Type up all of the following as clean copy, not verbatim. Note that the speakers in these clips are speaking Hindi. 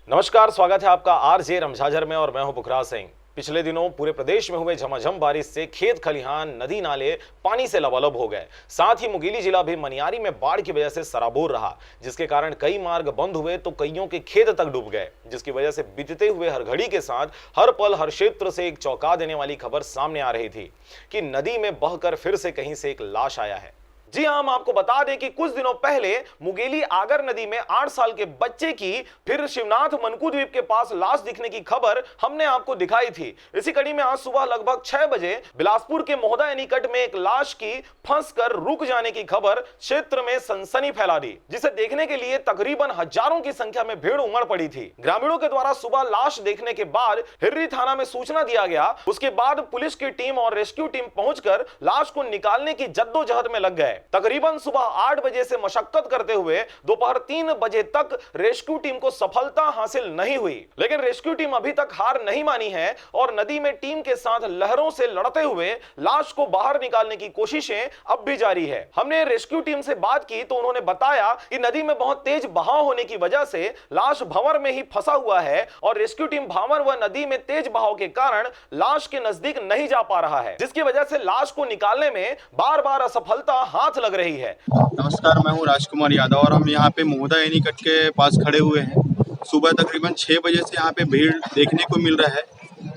नमस्कार, स्वागत है आपका आरजे रमझाझर में और मैं हूं पुखराज सिंह। पिछले दिनों पूरे प्रदेश में हुए झमाझम बारिश से खेत खलिहान, नदी नाले पानी से लबालब हो गए। साथ ही मुंगेली जिला भी मनियारी में बाढ़ की वजह से सराबोर रहा, जिसके कारण कई मार्ग बंद हुए तो कईयों के खेत तक डूब गए, जिसकी वजह से बीतते हुए हर घड़ी के साथ हर पल हर क्षेत्र से एक चौंका देने वाली खबर सामने आ रही थी कि नदी में बहकर फिर से कहीं से एक लाश आया है। जी हां, हम आपको बता दें कि कुछ दिनों पहले मुंगेली आगर नदी में 8 साल के बच्चे की फिर शिवनाथ मनकू द्वीप के पास लाश दिखने की खबर हमने आपको दिखाई थी। इसी कड़ी में आज सुबह लगभग 6 बजे बिलासपुर के मोहदा निकट में एक लाश की फंसकर रुक जाने की खबर क्षेत्र में सनसनी फैला दी, जिसे देखने के लिए तकरीबन हजारों की संख्या में भीड़ उमड़ पड़ी थी। ग्रामीणों के द्वारा सुबह लाश देखने के बाद हिर्री थाना में सूचना दिया गया। उसके बाद पुलिस की टीम और रेस्क्यू टीम पहुंचकर लाश को निकालने की जद्दोजहद में लग गए। तकरीबन सुबह 8 बजे से मशक्कत करते हुए दोपहर 3 बजे तक रेस्क्यू टीम को सफलता हासिल नहीं हुई, लेकिन रेस्क्यू टीम अभी तक हार नहीं मानी है और नदी में टीम के साथ लहरों से लड़ते हुए लाश को बाहर निकालने की कोशिशें अब भी जारी है। हमने रेस्क्यू टीम से बात की तो उन्होंने बताया कि नदी में बहुत तेज बहाव होने की वजह से लाश भंवर में ही फंसा हुआ है और रेस्क्यू टीम भंवर व नदी में तेज बहाव के कारण लाश के नजदीक नहीं जा पा रहा है, जिसकी वजह से लाश को निकालने में बार बार असफलता हाथ लग रही है। नमस्कार, मैं हूं राजकुमार यादव और हम यहां पे मोहदा एनीकट के पास खड़े हुए हैं। सुबह तकरीबन 6 बजे से यहां पे भीड़ देखने को मिल रहा है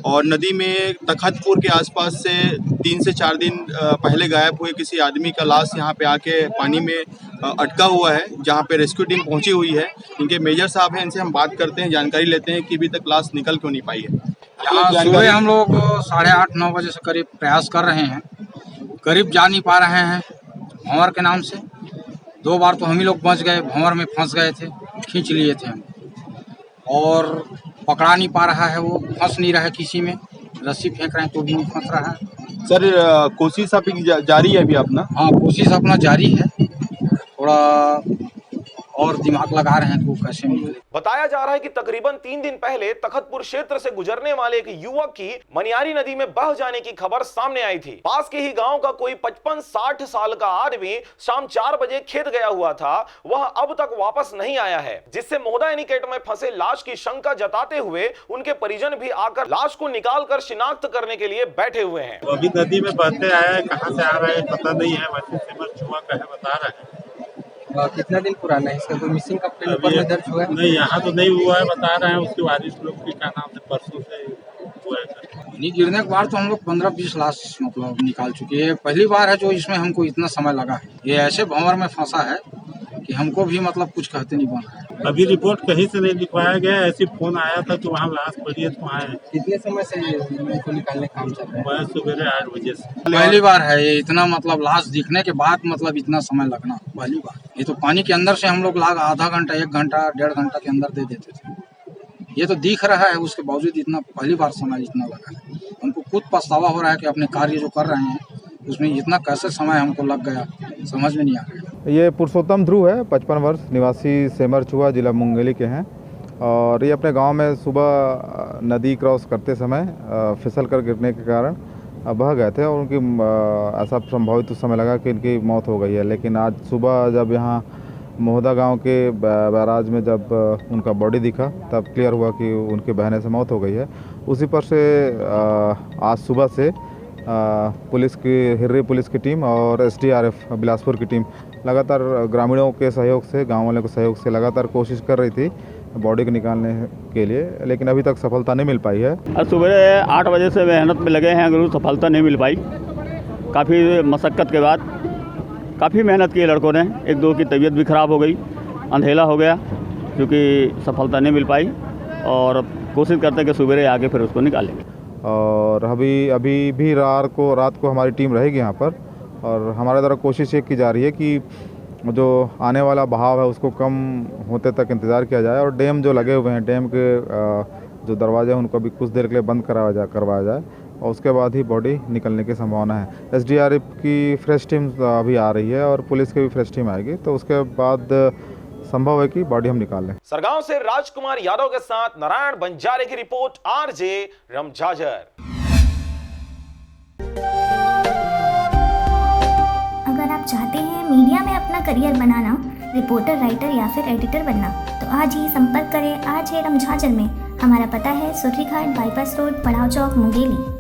और नदी में तखतपुर के आसपास से 3 से 4 दिन पहले गायब हुए किसी आदमी का लाश यहां पे आके पानी में अटका हुआ है, जहां पे रेस्क्यू टीम पहुंची हुई है। इनके मेजर साहब हैं, इनसे हम बात करते हैं, जानकारी लेते हैं कि अभी तक लाश निकल क्यों नहीं पाई है। यहाँ सुबह हम लोग 8:30-9 बजे से करीब प्रयास कर रहे हैं, करीब जा नहीं पा रहे हैं भंवर के नाम से। 2 बार तो हम ही लोग बच गए, भंवर में फंस गए थे, खींच लिए थे हम और पकड़ा नहीं पा रहा है, वो फंस नहीं रहा है किसी में। रस्सी फेंक रहे हैं तो भी नहीं फंस रहा है। सर, कोशिश आपकी जारी है अभी अपना? हाँ, कोशिश अपना जारी है, थोड़ा और दिमाग लगा रहे हैं तो कैसे निकले। बताया जा रहा है कि तकरीबन 3 दिन पहले तखतपुर क्षेत्र से गुजरने वाले एक युवक की मनियारी नदी में बह जाने की खबर सामने आई थी। पास के ही गांव का कोई 55-60 साल का आदमी शाम 4 बजे खेत गया हुआ था, वह अब तक वापस नहीं आया है, जिससे मोहदा एनीकट में फंसे लाश की शंका जताते हुए उनके परिजन भी आकर लाश को निकाल कर शिनाख्त करने के लिए बैठे हुए हैं। अभी नदी में बहते आया है, कहाँ से आ रहा है पता नहीं है, वैसे सिमर चुआ का है बता रहा है। कितना दिन पुराना है इसका? कोई मिसिंग कंप्लेंट ऊपर में दर्ज हुआ है? नहीं, यहाँ तो नहीं हुआ है, बता रहे हैं उसके वारिस लोग की क्या नाम से परसों से हुआ है। पानी गिरने के बाद तो हम लोग 15-20 लाश मतलब निकाल चुके हैं। पहली बार है जो इसमें हमको इतना समय लगा है। ये ऐसे भंवर में फंसा है कि हमको भी मतलब कुछ कहते नहीं बन रहा है। अभी रिपोर्ट कहीं से नहीं लिखवाया गया, ऐसी फोन आया था तो वहाँ लाश पड़ी है तो आए। कितने समय से इनको निकालने का काम चल रहा है? मैं सुबह 8 बजे से। पहली बार है ये, इतना मतलब लाश दिखने के बाद मतलब इतना समय लगना पहली बार। ये तो पानी के अंदर से हम लोग लाग आधा घंटा, 1 घंटा, 1.5 घंटा के अंदर दे देते थे। ये तो दिख रहा है, उसके बावजूद इतना पहली बार समय इतना लगा है। हमको खुद पछतावा हो रहा है कि अपने कार्य जो कर रहे हैं उसमें इतना कैसे समय हमको लग गया, समझ में नहीं आ रहा। ये पुरुषोत्तम ध्रुव है, 55 वर्ष, निवासी सेमर चुआ, जिला मुंगेली के हैं और ये अपने गांव में सुबह नदी क्रॉस करते समय फिसल कर गिरने के कारण बह गए थे और उनकी ऐसा संभावित उस समय लगा कि इनकी मौत हो गई है। लेकिन आज सुबह जब यहाँ मोहदा गांव के बैराज में जब उनका बॉडी दिखा तब क्लियर हुआ कि उनके बहने से मौत हो गई है। उसी पर से आज सुबह से पुलिस की, हिर्री पुलिस की टीम और SDRF बिलासपुर की टीम लगातार ग्रामीणों के सहयोग से, गांव वालों के सहयोग से लगातार कोशिश कर रही थी बॉडी को निकालने के लिए, लेकिन अभी तक सफलता नहीं मिल पाई है। आज सुबह 8 बजे से मेहनत में लगे हैं, अगर सफलता नहीं मिल पाई। काफ़ी मशक्क़त के बाद काफ़ी मेहनत की लड़कों ने। 1-2 की तबीयत भी ख़राब हो गई, अंधेला हो गया क्योंकि सफलता नहीं मिल पाई और कोशिश करते हैं कि सुबह आके फिर उसको निकालेंगे। और अभी भी रात को हमारी टीम रहेगी यहाँ पर और हमारे द्वारा कोशिश ये की जा रही है कि जो आने वाला बहाव है उसको कम होते तक इंतज़ार किया जाए और डैम जो लगे हुए हैं, डैम के जो दरवाजे हैं उनको भी कुछ देर के लिए बंद करवाया जाए और उसके बाद ही बॉडी निकलने की संभावना है। SDRF की फ्रेश टीम अभी आ रही है और पुलिस की भी फ्रेश टीम आएगी, तो उसके बाद संभव है कि बॉडी हम निकाल लें। सरगांव से राजकुमार यादव के साथ नारायण बंजारे की रिपोर्ट, आरजे रमझाझर। अगर आप चाहते हैं मीडिया में अपना करियर बनाना, रिपोर्टर, राइटर या फिर एडिटर बनना, तो आज ही संपर्क करें RJ रम झाझर में। हमारा पता है सुर्रीघाट बाईपास रोड, पड़ाव चौक, मुंगेली।